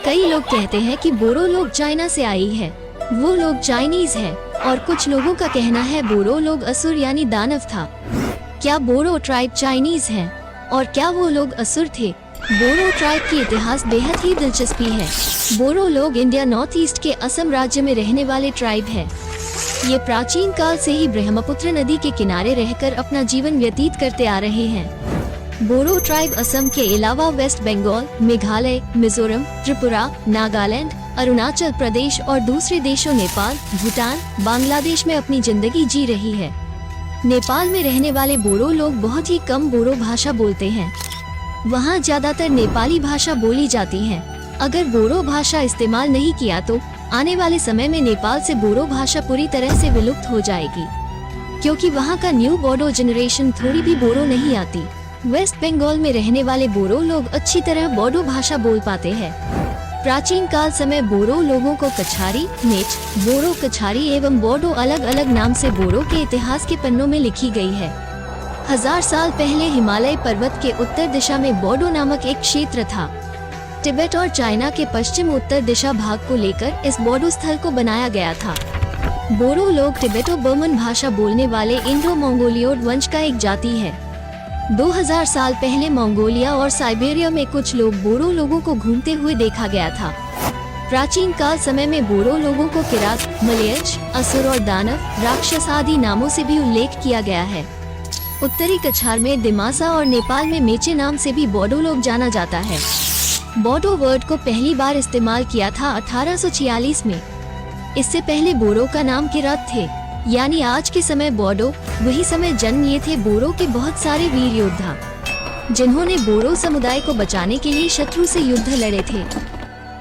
कई लोग कहते हैं कि बोरो लोग चाइना से आई है, वो लोग चाइनीज है, और कुछ लोगों का कहना है बोरो लोग असुर यानी दानव था। क्या बोरो ट्राइब चाइनीज है और क्या वो लोग असुर थे? बोरो ट्राइब की इतिहास बेहद ही दिलचस्पी है। बोरो लोग इंडिया नॉर्थ ईस्ट के असम राज्य में रहने वाले ट्राइब है। ये प्राचीन काल से ही ब्रह्मपुत्र नदी के किनारे रहकर अपना जीवन व्यतीत करते आ रहे हैं। बोरो ट्राइब असम के अलावा वेस्ट बंगाल, मेघालय, मिजोरम, त्रिपुरा, नागालैंड, अरुणाचल प्रदेश और दूसरे देशों नेपाल, भूटान, बांग्लादेश में अपनी जिंदगी जी रही है। नेपाल में रहने वाले बोरो लोग बहुत ही कम बोरो भाषा बोलते हैं। वहाँ ज्यादातर नेपाली भाषा बोली जाती है। अगर बोरो भाषा इस्तेमाल नहीं किया तो आने वाले समय में नेपाल से बोरो भाषा पूरी तरह से विलुप्त हो जाएगी, क्योंकि वहाँ का न्यू बोडो जनरेशन थोड़ी भी बोरो नहीं आती। वेस्ट बंगाल में रहने वाले बोरो लोग अच्छी तरह बोडो भाषा बोल पाते हैं। प्राचीन काल समय बोरो लोगों को कछारी, नेच, बोरो कछारी एवं बोडो अलग अलग नाम से बोरो के इतिहास के पन्नों में लिखी गई है। 1000 साल पहले हिमालय पर्वत के उत्तर दिशा में बोडो नामक एक क्षेत्र था। तिब्बत और चाइना के पश्चिम उत्तर दिशा भाग को लेकर इस बोडो स्थल को बनाया गया था। बोरो लोग तिब्बतो बर्मन भाषा बोलने वाले इंडो मंगोलियोड वंश का एक जाति है। 2000 साल पहले मंगोलिया और साइबेरिया में कुछ लोग बोरो लोगों को घूमते हुए देखा गया था। प्राचीन काल समय में बोरो लोगों को किरात, मलयज, असुर और दानव, राक्षस आदि नामों से भी उल्लेख किया गया है। उत्तरी कछार में दिमासा और नेपाल में मेचे नाम से भी बोडो लोग जाना जाता है। बोडो वर्ड को पहली बार इस्तेमाल किया था 1846 में। इससे पहले बोरो का नाम किरात थे, यानी आज के समय बोडो। वही समय जन्म लिए थे बोरो के बहुत सारे वीर योद्धा, जिन्होंने बोरो समुदाय को बचाने के लिए शत्रु से युद्ध लड़े थे।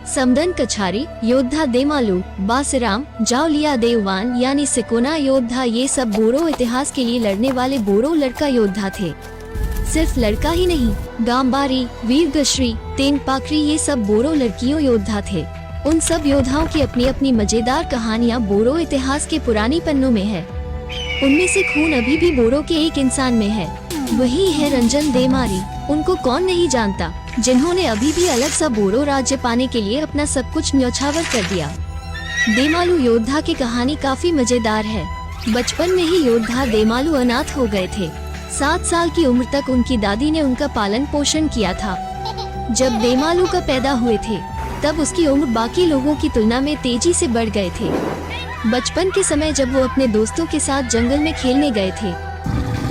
समदन कछारी योद्धा देमालू, बासराम, जावलिया देववान यानी सिकोना योद्धा, ये सब बोरो इतिहास के लिए लड़ने वाले बोरो लड़का योद्धा थे। सिर्फ लड़का ही नहीं, गांबारी, वीरगश्री, तेनपाकरी, ये सब बोरो लड़कियों योद्धा थे। उन सब योद्धाओं की अपनी अपनी मजेदार कहानियां बोरो इतिहास के पुरानी पन्नों में है। उनमें से खून अभी भी बोरो के एक इंसान में है, वही है रंजन देमारी। उनको कौन नहीं जानता, जिन्होंने अभी भी अलग सा बोरो राज्य पाने के लिए अपना सब कुछ न्यौछावर कर दिया। देमालू योद्धा की कहानी काफी मजेदार है। बचपन में ही योद्धा देमालू अनाथ हो गए थे। 7 साल की उम्र तक उनकी दादी ने उनका पालन पोषण किया था। जब देमालू का पैदा हुए थे तब उसकी उम्र बाकी लोगों की तुलना में तेजी से बढ़ गए थे। बचपन के समय जब वो अपने दोस्तों के साथ जंगल में खेलने गए थे,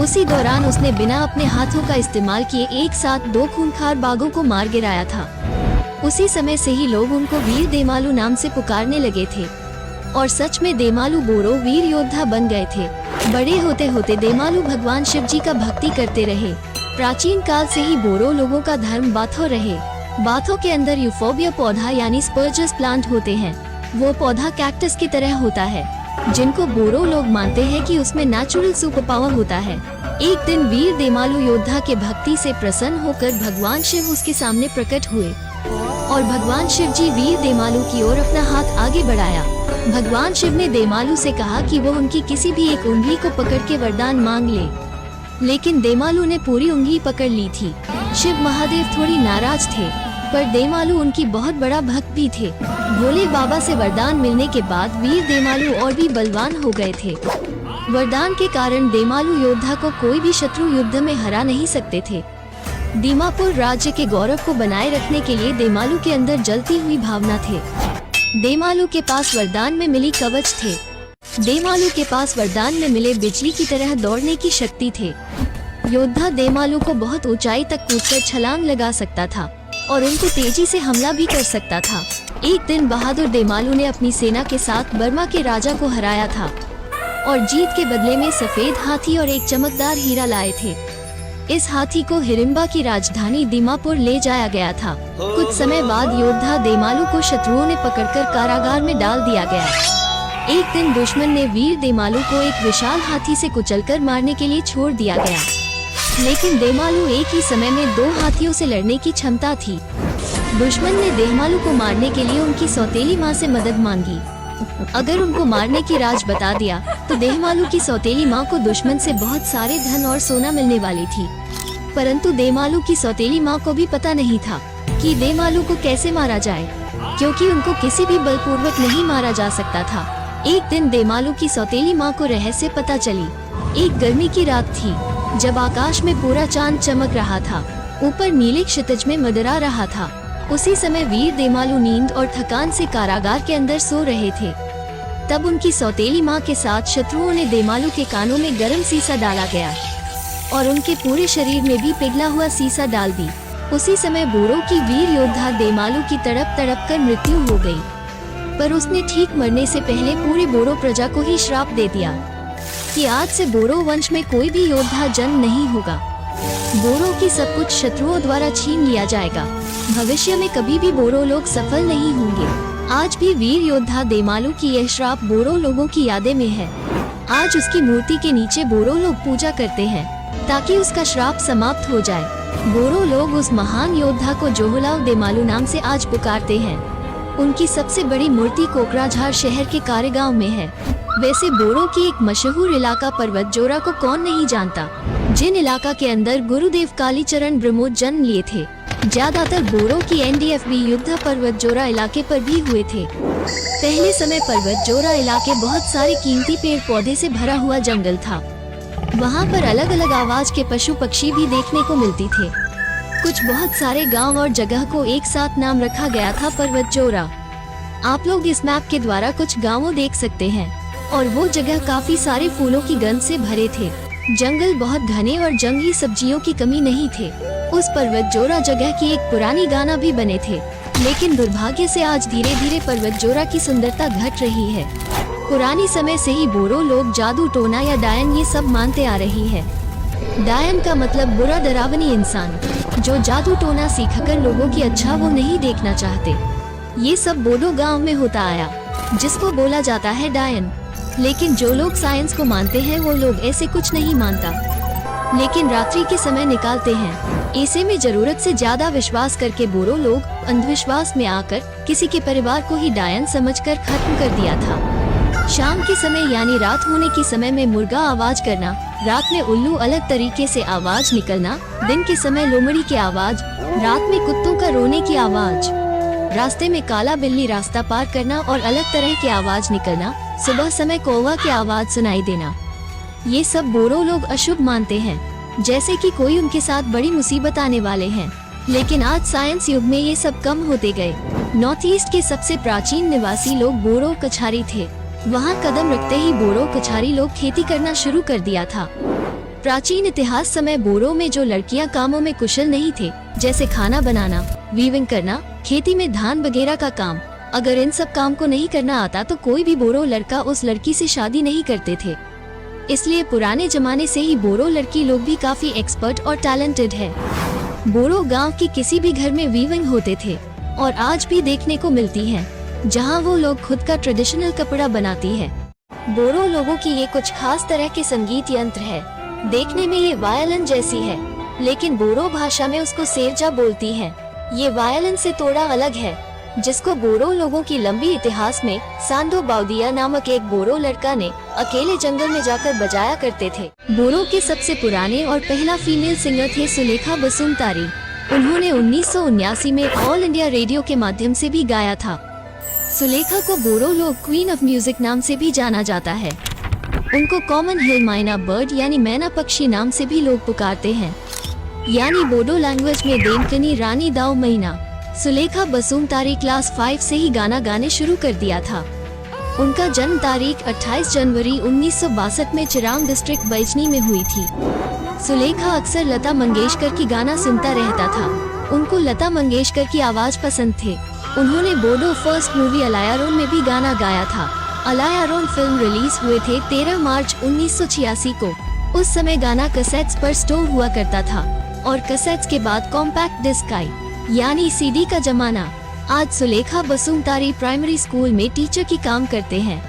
उसी दौरान उसने बिना अपने हाथों का इस्तेमाल किए एक साथ 2 खूंखार बाघों को मार गिराया था। उसी समय से ही लोग उनको वीर देमालू नाम से पुकारने लगे थे, और सच में देमालू बोरो वीर योद्धा बन गए थे। बड़े होते होते देमालू भगवान शिव जी का भक्ति करते रहे। प्राचीन काल से ही बोरो लोगों का धर्म बाथो रहे। बाथों के अंदर यूफोबिया पौधा यानी स्पर्जस प्लांट होते हैं। वो पौधा कैक्टस की तरह होता है, जिनको बोरो लोग मानते हैं कि उसमें नेचुरल सुपर पावर होता है। एक दिन वीर देमालू योद्धा के भक्ति से प्रसन्न होकर भगवान शिव उसके सामने प्रकट हुए, और भगवान शिव जी वीर देमालू की ओर अपना हाथ आगे बढ़ाया। भगवान शिव ने देमालू से कहा कि वो उनकी किसी भी एक उंगली को पकड़ के वरदान मांग ले, लेकिन देमालू ने पूरी उंगली पकड़ ली थी। शिव महादेव थोड़ी नाराज थे, पर देमालू उनकी बहुत बड़ा भक्त भी थे। भोले बाबा से वरदान मिलने के बाद वीर देमालू और भी बलवान हो गए थे। वरदान के कारण देमालू योद्धा को कोई भी शत्रु युद्ध में हरा नहीं सकते थे। दीमापुर राज्य के गौरव को बनाए रखने के लिए देमालू के अंदर जलती हुई भावना थे। देमालू के पास वरदान में मिली कवच थे। देमालू के पास वरदान में मिले बिजली की तरह दौड़ने की शक्ति थे। योद्धा देमालू को बहुत ऊंचाई तक कूदकर छलांग लगा सकता था और उनको तेजी से हमला भी कर सकता था। एक दिन बहादुर देमालू ने अपनी सेना के साथ बर्मा के राजा को हराया था, और जीत के बदले में सफेद हाथी और एक चमकदार हीरा लाए थे। इस हाथी को हिडिंबा की राजधानी दीमापुर ले जाया गया था। कुछ समय बाद योद्धा देमालू को शत्रुओं ने पकड़कर कारागार में डाल दिया गया। एक दिन दुश्मन ने वीर देमालू को एक विशाल हाथी से कुचलकर मारने के लिए छोड़ दिया गया, लेकिन देमालू एक ही समय में 2 हाथियों से लड़ने की क्षमता थी। दुश्मन ने देमालू को मारने के लिए उनकी सौतेली माँ से मदद मांगी। अगर उनको मारने की राज बता दिया तो देमालू की सौतेली माँ को दुश्मन से बहुत सारे धन और सोना मिलने वाली थी। परंतु देमालू की सौतेली माँ को भी पता नहीं था कि देमालू को कैसे मारा जाए, क्योंकि उनको किसी भी बलपूर्वक नहीं मारा जा सकता था। एक दिन देमालू की सौतेली माँ को रहस्य पता चली। एक गर्मी की रात थी जब आकाश में पूरा चांद चमक रहा था, ऊपर नीले क्षितिज में मंडरा रहा था। उसी समय वीर देमालू नींद और थकान से कारागार के अंदर सो रहे थे। तब उनकी सौतेली माँ के साथ शत्रुओं ने देमालू के कानों में गर्म सीसा डाला गया और उनके पूरे शरीर में भी पिघला हुआ सीसा डाल दी। उसी समय बोरो की वीर योद्धा देमालू की तड़प तड़प कर मृत्यु हो गई, पर उसने ठीक मरने से पहले पूरी बोरो प्रजा को ही श्राप दे दिया कि आज से बोरो वंश में कोई भी योद्धा जन्म नहीं होगा। बोरो की सब कुछ शत्रुओं द्वारा छीन लिया जाएगा। भविष्य में कभी भी बोरो लोग सफल नहीं होंगे। आज भी वीर योद्धा देमालू की यह श्राप बोरो लोगों की यादें में है। आज उसकी मूर्ति के नीचे बोरो लोग पूजा करते हैं ताकि उसका श्राप समाप्त हो जाए। बोरो लोग उस महान योद्धा को जोहलाव देमालू नाम से आज पुकारते हैं। उनकी सबसे बड़ी मूर्ति कोकराझार शहर के कारेगांव में है। वैसे बोरो की एक मशहूर इलाका पर्वत जोरा को कौन नहीं जानता, जिन इलाका के अंदर गुरुदेव कालीचरण ब्रह्मोद जन्म लिए थे। ज्यादातर बोरो की एनडीएफबी युद्ध पर्वत जोरा इलाके पर भी हुए थे। पहले समय पर्वत जोरा इलाके बहुत सारे कीमती पेड़ पौधे से भरा हुआ जंगल था। वहाँ पर अलग अलग आवाज के पशु पक्षी भी देखने को मिलती थे। कुछ बहुत सारे गांव और जगह को एक साथ नाम रखा गया था पर्वत जोरा। आप लोग इस मैप के द्वारा कुछ गांवों देख सकते हैं और वो जगह काफी सारे फूलों की गंध से भरे थे। जंगल बहुत घने और जंगली सब्जियों की कमी नहीं थे। उस पर्वत जोरा जगह की एक पुरानी गाना भी बने थे, लेकिन दुर्भाग्य से आज धीरे धीरे पर्वत जोरा की सुंदरता घट रही है। पुरानी समय से ही बोरो लोग जादू टोना या डायन ये सब मानते आ रही है। डायन का मतलब बुरा डरावनी इंसान, जो जादू टोना सीखकर लोगों की अच्छा वो नहीं देखना चाहते। ये सब बोडो गांव में होता आया, जिसको बोला जाता है डायन। लेकिन जो लोग साइंस को मानते हैं वो लोग ऐसे कुछ नहीं मानता, लेकिन रात्रि के समय निकालते हैं। ऐसे में जरूरत से ज्यादा विश्वास करके बोरो लोग अंधविश्वास में आकर किसी के परिवार को ही डायन समझकर खत्म कर दिया था। शाम के समय यानी रात होने के समय में मुर्गा आवाज करना, रात में उल्लू अलग तरीके से आवाज निकलना, दिन के समय लोमड़ी की आवाज, रात में कुत्तों का रोने की आवाज, रास्ते में काला बिल्ली रास्ता पार करना और अलग तरह की आवाज निकलना, सुबह समय कौवा की आवाज सुनाई देना, ये सब बोरो लोग अशुभ मानते हैं, जैसे कि कोई उनके साथ बड़ी मुसीबत आने वाले हैं। लेकिन आज साइंस युग में ये सब कम होते गए। नॉर्थ ईस्ट के सबसे प्राचीन निवासी लोग बोरो कछारी थे। वहाँ कदम रखते ही बोरो कछारी लोग खेती करना शुरू कर दिया था। प्राचीन इतिहास समय बोरो में जो लड़कियाँ कामों में कुशल नहीं थे, जैसे खाना बनाना, वीविंग करना, खेती में धान वगैरह का काम, अगर इन सब काम को नहीं करना आता तो कोई भी बोरो लड़का उस लड़की से शादी नहीं करते थे। इसलिए पुराने जमाने से ही बोरो लड़की लोग भी काफी एक्सपर्ट और टैलेंटेड है। बोरो गांव के किसी भी घर में वीविंग होते थे और आज भी देखने को मिलती है, जहां वो लोग खुद का ट्रेडिशनल कपड़ा बनाती है। बोरो लोगों की ये कुछ खास तरह के संगीत यंत्र है। देखने में ये वायलिन जैसी है, लेकिन बोरो भाषा में उसको सेरजा बोलती है। ये वायलिन से थोड़ा अलग है, जिसको बोरो लोगों की लंबी इतिहास में सांदो बाउदिया नामक एक बोरो लड़का ने अकेले जंगल में जाकर बजाया करते थे। बोरो के सबसे पुराने और पहला फीमेल सिंगर थे सुलेखा बसुमतारी। उन्होंने 1979 में ऑल इंडिया रेडियो के माध्यम से भी गाया था। सुलेखा को बोरो लोग क्वीन ऑफ म्यूजिक नाम से भी जाना जाता है। उनको कॉमन हिल माइना बर्ड यानी मैना पक्षी नाम से भी लोग पुकारते हैं, यानी बोडो लैंग्वेज में देमकनी रानी दाओ महीना। सुलेखा बसुमतारी क्लास 5 से ही गाना गाने शुरू कर दिया था। उनका जन्म तारीख 28 जनवरी 1962 में चिरांग डिस्ट्रिक्ट बैजनी में हुई थी। सुलेखा अक्सर लता मंगेशकर की गाना सुनता रहता था। उनको लता मंगेशकर की आवाज पसंद थे। उन्होंने बोडो फर्स्ट मूवी अलायारोन में भी गाना गाया था। अलायारोन फिल्म रिलीज हुए थे 13 मार्च 1986 को। उस समय गाना कैसेट्स पर स्टोर हुआ करता था और कैसेट्स के बाद कॉम्पैक्ट डिस्क आई, यानी सीडी का जमाना। आज सुलेखा बसुमतारी प्राइमरी स्कूल में टीचर की काम करते हैं।